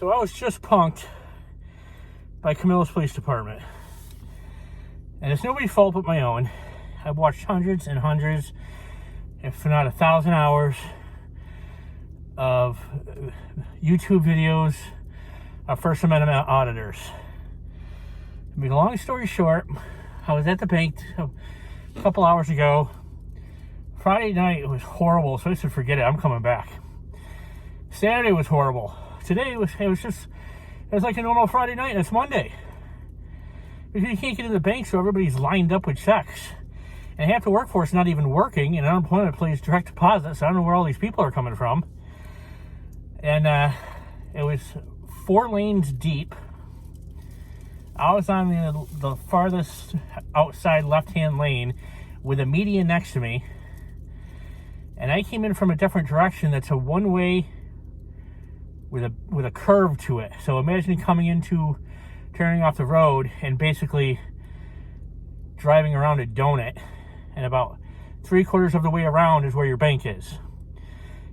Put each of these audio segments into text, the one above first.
So I was just punked by Camillus Police Department. And it's nobody's fault but my own. I've watched hundreds and hundreds, if not 1,000 hours of YouTube videos of First Amendment auditors. I mean, long story short, I was at the bank a couple hours ago. Friday night, it was horrible, so I said, forget it, I'm coming back. Saturday was horrible. Today, it was like a normal Friday night, and it's Monday. Because you can't get to the bank, so everybody's lined up with checks. And half the workforce not even working, and unemployment pays direct deposit, so I don't know where all these people are coming from. And it was 4 lanes deep. I was on the farthest outside left-hand lane with a median next to me. And I came in from a different direction that's a one-way with a curve to it. So imagine turning off the road and basically driving around a donut, and about 3/4 of the way around is where your bank is.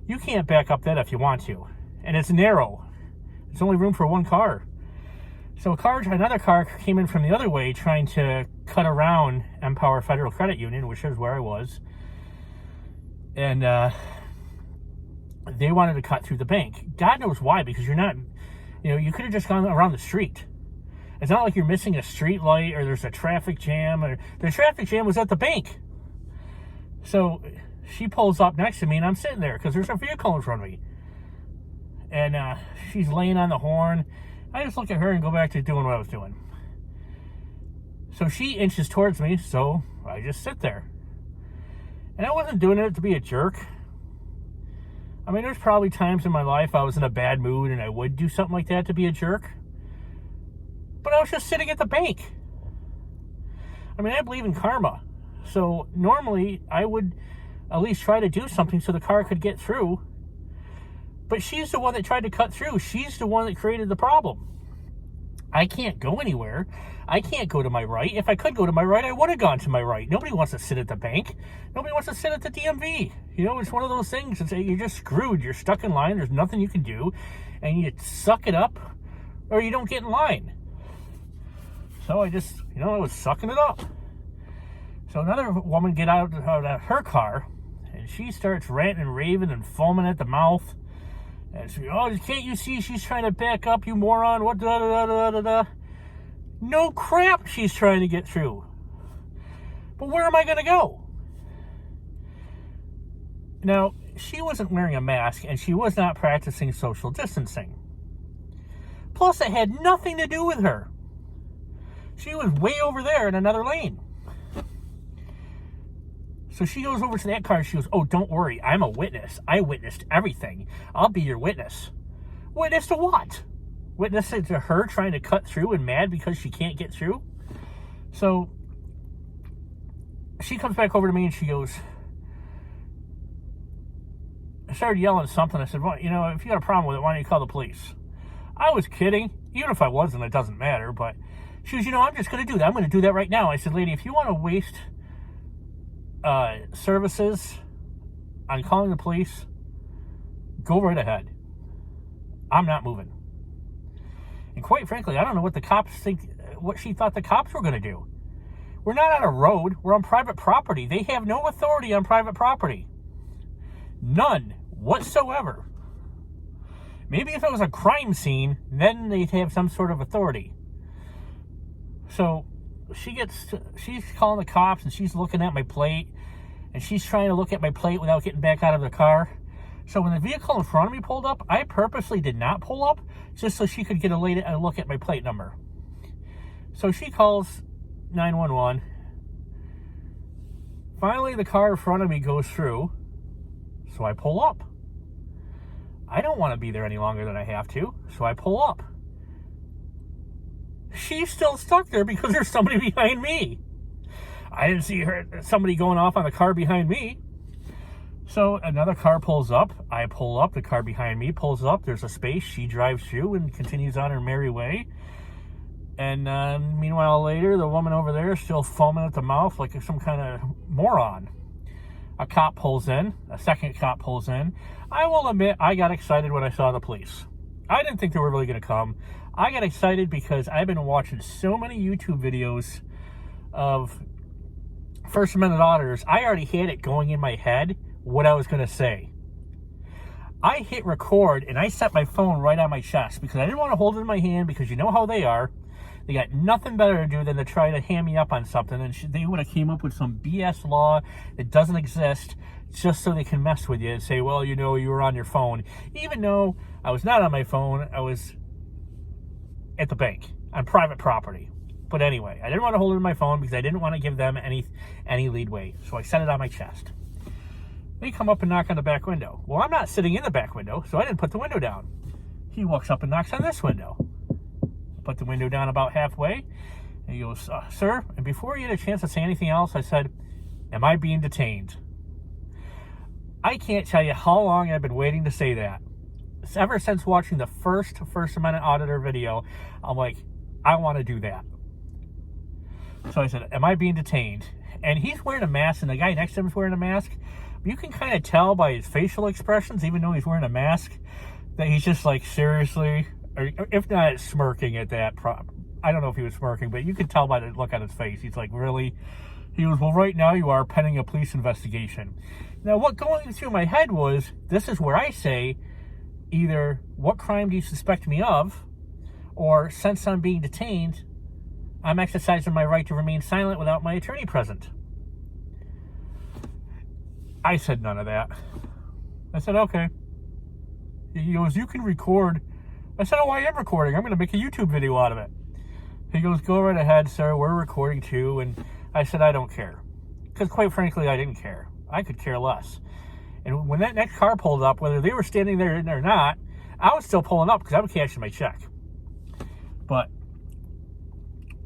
You can't back up that if you want to. And it's narrow. It's only room for one car. So another car came in from the other way trying to cut around Empower Federal Credit Union, which is where I was. And they wanted to cut through the bank. God knows why, because you're not, you could have just gone around the street. It's not like you're missing a street light or there's a traffic jam. Or the traffic jam was at the bank. So she pulls up next to me, and I'm sitting there because there's a vehicle in front of me. And she's laying on the horn. I just look at her and go back to doing what I was doing. So she inches towards me, so I just sit there. And I wasn't doing it to be a jerk. I mean, there's probably times in my life I was in a bad mood and I would do something like that to be a jerk. But I was just sitting at the bank. I mean, I believe in karma. So normally I would at least try to do something so the car could get through. But she's the one that tried to cut through. She's the one that created the problem. I can't go anywhere. I can't go to my right. If I could go to my right, I would have gone to my right. Nobody wants to sit at the bank. Nobody wants to sit at the DMV. It's one of those things. You're just screwed. You're stuck in line. There's nothing you can do. And you suck it up or you don't get in line. So I just, I was sucking it up. So another woman get out of her car, and she starts ranting and raving and foaming at the mouth. And she, can't you see she's trying to back up, you moron? What da da da da da? No crap, she's trying to get through. But where am I going to go? Now, she wasn't wearing a mask, and she was not practicing social distancing. Plus, it had nothing to do with her. She was way over there in another lane. So she goes over to that car and she goes, oh, don't worry, I'm a witness. I witnessed everything. I'll be your witness. Witness to what? Witness to her trying to cut through and mad because she can't get through? So she comes back over to me and she goes, I started yelling something. I said, well, if you got a problem with it, why don't you call the police? I was kidding. Even if I wasn't, it doesn't matter. But she goes, I'm just going to do that. I'm going to do that right now. I said, lady, if you want to waste services on calling the police, go right ahead. I'm not moving. And quite frankly, I don't know what the cops think, what she thought the cops were going to do. We're not on a road. We're on private property. They have no authority on private property. None whatsoever. Maybe if it was a crime scene, then they'd have some sort of authority. So she's calling the cops and she's looking at my plate and she's trying to look at my plate without getting back out of the car. So when the vehicle in front of me pulled up, I purposely did not pull up just so she could get a look at my plate number. So she calls 911. Finally, the car in front of me goes through, so I pull up. I don't want to be there any longer than I have to, so I pull up. She's still stuck there because there's somebody behind me. I didn't see somebody going off on the car behind me. So another car pulls up. I pull up. The car behind me pulls up. There's a space. She drives through and continues on her merry way. And meanwhile later, the woman over there is still foaming at the mouth like some kind of moron. A cop pulls in. A second cop pulls in. I will admit, I got excited when I saw the police. I didn't think they were really going to come. I got excited because I've been watching so many YouTube videos of First Amendment auditors. I already had it going in my head what I was going to say. I hit record and I set my phone right on my chest because I didn't want to hold it in my hand, because you know how they are. They got nothing better to do than to try to hand me up on something, and they would have came up with some BS law that doesn't exist just so they can mess with you and say, well, you know, you were on your phone. Even though I was not on my phone, I was at the bank on private property. But anyway, I didn't want to hold it in my phone because I didn't want to give them any leadway. So I set it on my chest. They come up and knock on the back window. Well, I'm not sitting in the back window, so I didn't put the window down. He walks up and knocks on this window. I put the window down about halfway, and he goes, sir, and before he had a chance to say anything else, I said, am I being detained? I can't tell you how long I've been waiting to say that. Ever since watching the First Amendment auditor video, I'm like, I want to do that. So I said, am I being detained? And he's wearing a mask, and the guy next to him is wearing a mask. You can kind of tell by his facial expressions, even though he's wearing a mask, that he's just like, seriously, or if not smirking at that. I don't know if he was smirking, but you could tell by the look on his face. He's like, really? He goes, well, right now you are pending a police investigation. Now, what going through my head was, this is where I say, either what crime do you suspect me of, or since I'm being detained, I'm exercising my right to remain silent without my attorney present. I said none of that. I said, okay. He goes, you can record. I said, oh, I am recording. I'm going to make a YouTube video out of it. He goes, go right ahead, sir. We're recording too. And I said, I don't care. Because quite frankly, I didn't care. I could care less. And when that next car pulled up, whether they were standing there or not, I was still pulling up because I was cashing my check. But,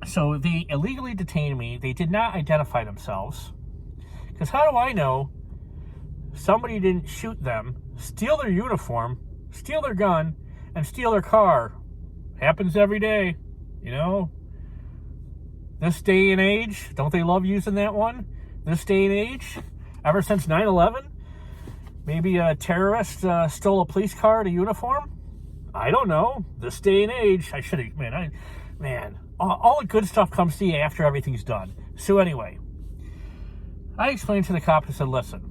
so they illegally detained me. They did not identify themselves. Because how do I know somebody didn't shoot them, steal their uniform, steal their gun, and steal their car? Happens every day, you know? This day and age, don't they love using that one? This day and age, ever since 9/11, maybe a terrorist stole a police car and a uniform? I don't know. This day and age, I should have, all the good stuff comes to you after everything's done. So anyway, I explained to the cop, I said, listen.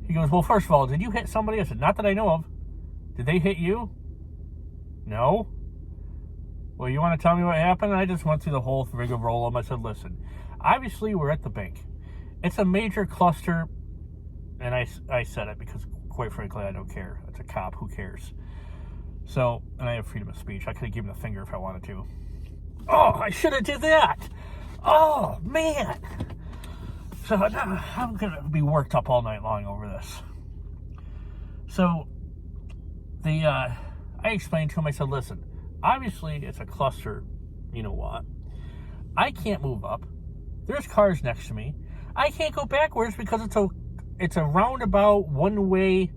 He goes, well, first of all, did you hit somebody? I said, not that I know of. Did they hit you? No. Well, you want to tell me what happened? I just went through the whole rigmarole. I said, listen, obviously we're at the bank. It's a major cluster, and I said it because, quite frankly, I don't care. It's a cop. Who cares? So, and I have freedom of speech. I could have given a finger if I wanted to. Oh, I should have did that. Oh, man. So I'm going to be worked up all night long over this. So, I explained to him, I said, listen, obviously it's a cluster, you know what? I can't move up. There's cars next to me. I can't go backwards because it's a roundabout, one-way,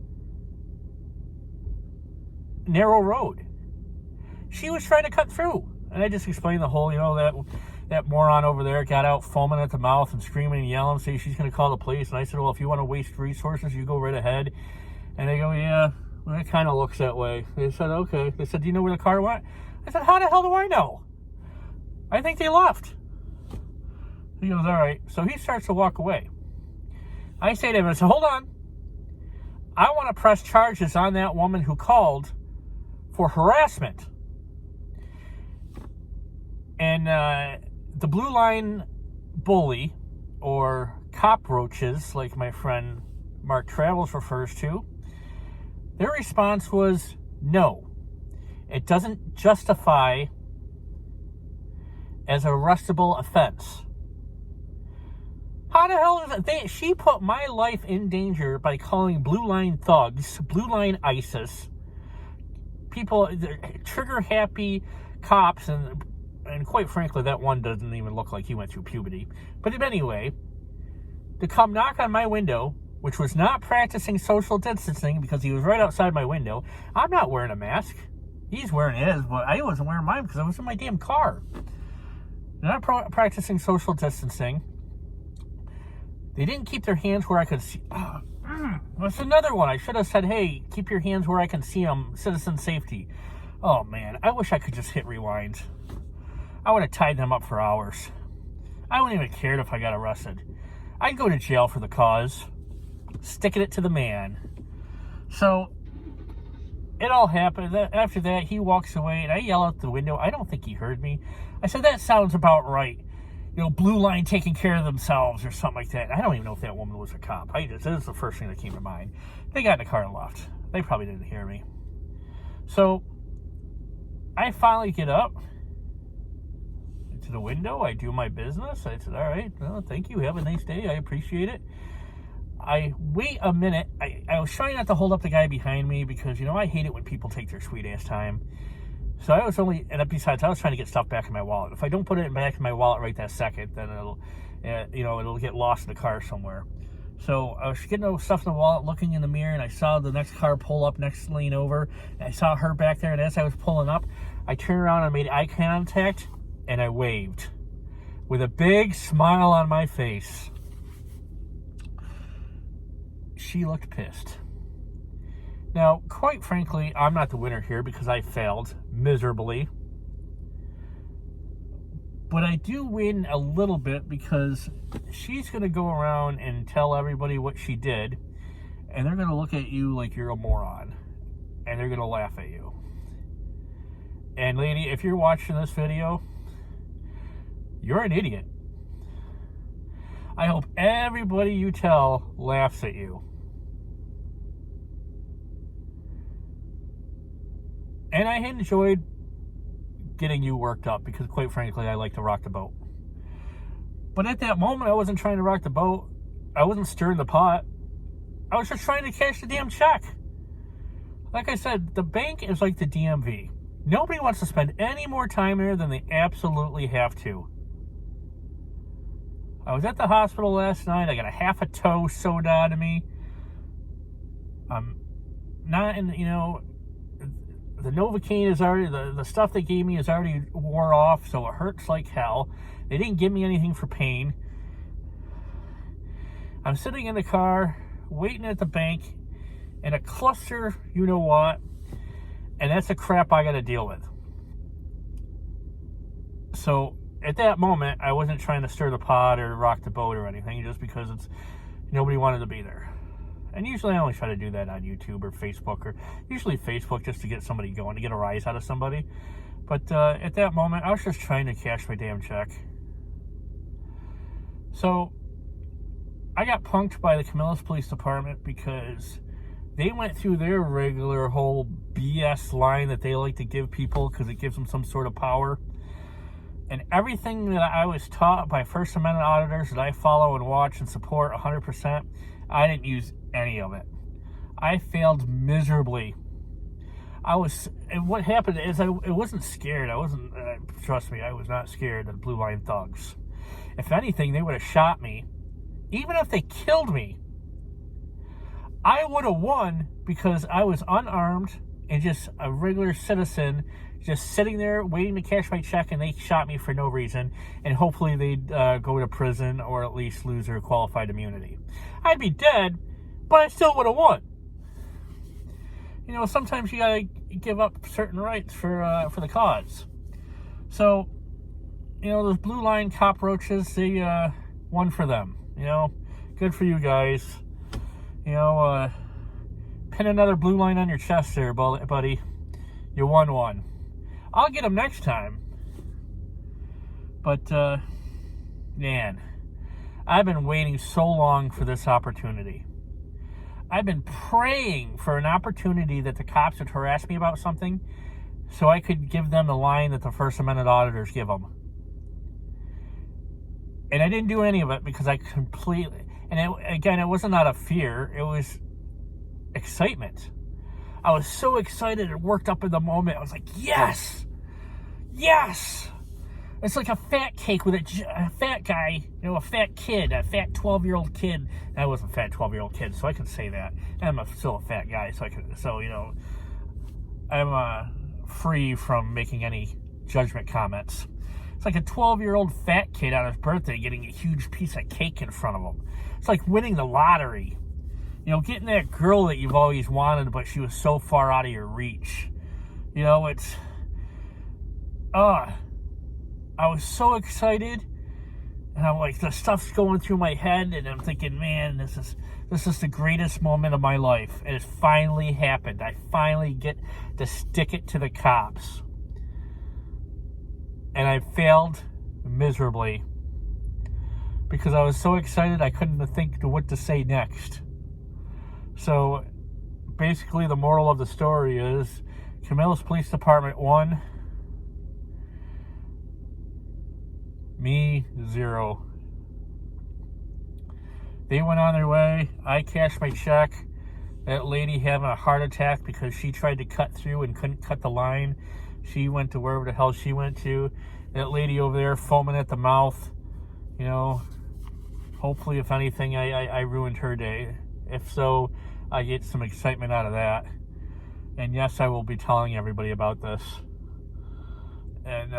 narrow road. She was trying to cut through. And I just explained the whole, you know, that moron over there got out foaming at the mouth and screaming and yelling, saying she's going to call the police. And I said, well, if you want to waste resources, you go right ahead. And they go, yeah, well, it kind of looks that way. They said, okay. They said, do you know where the car went? I said, how the hell do I know? I think they left. He goes, all right. So he starts to walk away. I say to him, I said, hold on. I want to press charges on that woman who called for harassment. And the blue line bully, or cockroaches, like my friend Mark Travels refers to, their response was no. It doesn't justify as a arrestable offense. How the hell is it? She put my life in danger by calling blue line thugs, blue line ISIS, people, trigger-happy cops, and quite frankly, that one doesn't even look like he went through puberty. But anyway, to come knock on my window, which was not practicing social distancing because he was right outside my window. I'm not wearing a mask. He's wearing his, but I wasn't wearing mine because I was in my damn car. They're not practicing social distancing. They didn't keep their hands where I could see. That's another one. I should have said, hey, keep your hands where I can see them. Citizen safety. Oh, man, I wish I could just hit rewind. I would have tied them up for hours. I wouldn't even care if I got arrested. I'd go to jail for the cause. Sticking it to the man. So, it all happened. After that, he walks away, and I yell out the window. I don't think he heard me. I said, that sounds about right. You know, Blue Line taking care of themselves or something like that. I don't even know if that woman was a cop. This is the first thing that came to mind. They got in the car and left. They probably didn't hear me. So, I finally get up to the window. I do my business. I said, all right, well, thank you. Have a nice day. I appreciate it. I wait a minute. I was trying not to hold up the guy behind me because, you know, I hate it when people take their sweet-ass time. So I was besides, I was trying to get stuff back in my wallet. If I don't put it back in my wallet right that second, then it'll get lost in the car somewhere. So I was getting stuff in the wallet, looking in the mirror, and I saw the next car pull up next lane over. And I saw her back there, and as I was pulling up, I turned around and made eye contact, and I waved with a big smile on my face. She looked pissed. Now, quite frankly, I'm not the winner here because I failed miserably. But I do win a little bit because she's going to go around and tell everybody what she did, and they're going to look at you like you're a moron, and they're going to laugh at you. And lady, if you're watching this video, you're an idiot. I hope everybody you tell laughs at you. And I enjoyed getting you worked up because, quite frankly, I like to rock the boat. But at that moment, I wasn't trying to rock the boat. I wasn't stirring the pot. I was just trying to cash the damn check. Like I said, the bank is like the DMV. Nobody wants to spend any more time there than they absolutely have to. I was at the hospital last night. I got a half a toe sewed out of me. I'm not in, the Novocaine is already, the stuff they gave me is already wore off, so it hurts like hell. They didn't give me anything for pain. I'm sitting in the car, waiting at the bank, in a cluster, you know what, and that's the crap I got to deal with. So, at that moment, I wasn't trying to stir the pot or rock the boat or anything, just because nobody wanted to be there. And usually I only try to do that on YouTube or Facebook, or usually Facebook just to get somebody going, to get a rise out of somebody. But at that moment, I was just trying to cash my damn check. So I got punked by the Camillus Police Department because they went through their regular whole BS line that they like to give people because it gives them some sort of power. And everything that I was taught by First Amendment auditors that I follow and watch and support 100%, I didn't use any of it. I failed miserably. And what happened is I wasn't scared. Trust me, I was not scared of the Blue Line thugs. If anything, they would have shot me. Even if they killed me, I would have won because I was unarmed and just a regular citizen just sitting there waiting to cash my check, and they shot me for no reason, and hopefully they'd go to prison or at least lose their qualified immunity. I'd be dead, but I still would have won. Sometimes you gotta give up certain rights for the cause. So, those Blue Line cockroaches, they won for them. Good for you guys. Pin another Blue Line on your chest there, buddy. You won one. I'll get them next time. But, man, I've been waiting so long for this opportunity. I've been praying for an opportunity that the cops would harass me about something so I could give them the line that the First Amendment auditors give them. And I didn't do any of it because I completely... And it wasn't out of fear. It was excitement. I was so excited and worked up in the moment. I was like, yes! Yes! It's like a fat cake with a fat guy, a fat kid, a fat 12-year-old kid. I wasn't a fat 12-year-old kid, so I can say that. I'm still a fat guy, I'm free from making any judgment comments. It's like a 12-year-old fat kid on his birthday getting a huge piece of cake in front of him. It's like winning the lottery. Getting that girl that you've always wanted, but she was so far out of your reach. You know, it's, I was so excited, and I'm like, the stuff's going through my head, and I'm thinking, man, this is the greatest moment of my life, and it finally happened. I finally get to stick it to the cops, and I failed miserably because I was so excited I couldn't think what to say next. So basically, the moral of the story is Camillus Police Department 1, me 0. They went on their way. I cashed my check. That lady having a heart attack because she tried to cut through and couldn't cut the line. She went to wherever the hell she went to. That lady over there foaming at the mouth. You know, hopefully, if anything, I ruined her day. If so, I get some excitement out of that. And yes, I will be telling everybody about this. And,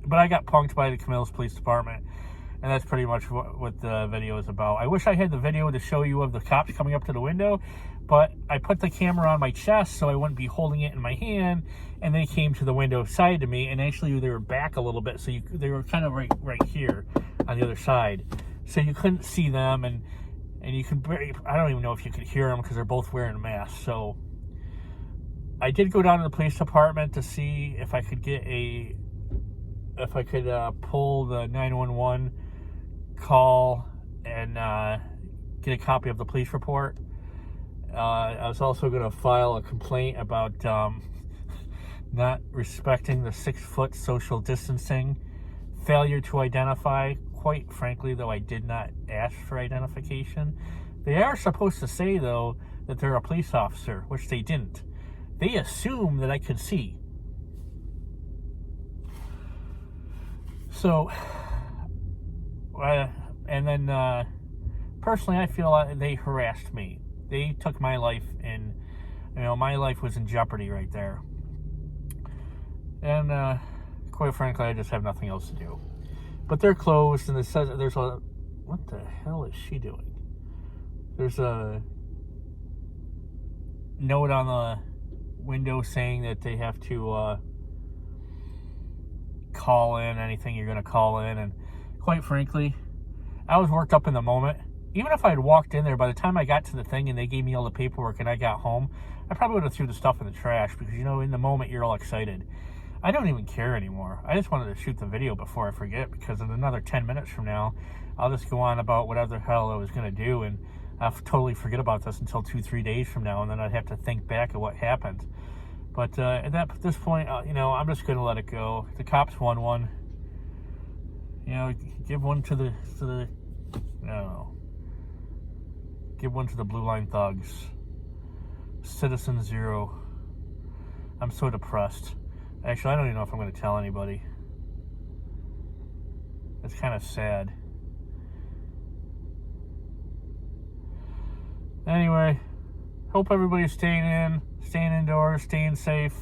but I got punked by the Camillus Police Department. And that's pretty much what the video is about. I wish I had the video to show you of the cops coming up to the window, but I put the camera on my chest so I wouldn't be holding it in my hand, and they came to the window side to me, and actually they were back a little bit, so they were kind of right here on the other side. So you couldn't see them, and you can I don't even know if you could hear them because they're both wearing masks. So I did go down to the police department to see if I could pull the 911 call and get a copy of the police report. I was also going to file a complaint about not respecting the 6-foot social distancing, failure to identify. Quite frankly, though, I did not ask for identification. They are supposed to say, though, that they're a police officer, which they didn't. They assume that I could see. So, and then personally, I feel like they harassed me. They took my life, and my life was in jeopardy right there. And quite frankly, I just have nothing else to do. But they're closed, and it says there's a, what the hell is she doing? There's a note on the window saying that they have to call in anything you're going to call in. And quite frankly, I was worked up in the moment. Even if I had walked in there, by the time I got to the thing and they gave me all the paperwork and I got home, I probably would have threw the stuff in the trash because, in the moment you're all excited. I don't even care anymore. I just wanted to shoot the video before I forget, because in another 10 minutes from now, I'll just go on about whatever the hell I was going to do, and I'll totally forget about this until 2-3 days from now, and then I'd have to think back at what happened. But at this point, I'm just going to let it go. The cops won one. Give one to the I don't know. Give one to the Blue Line thugs. Citizen 0. I'm so depressed. Actually, I don't even know if I'm going to tell anybody. It's kind of sad. Anyway, hope everybody's staying indoors, staying safe.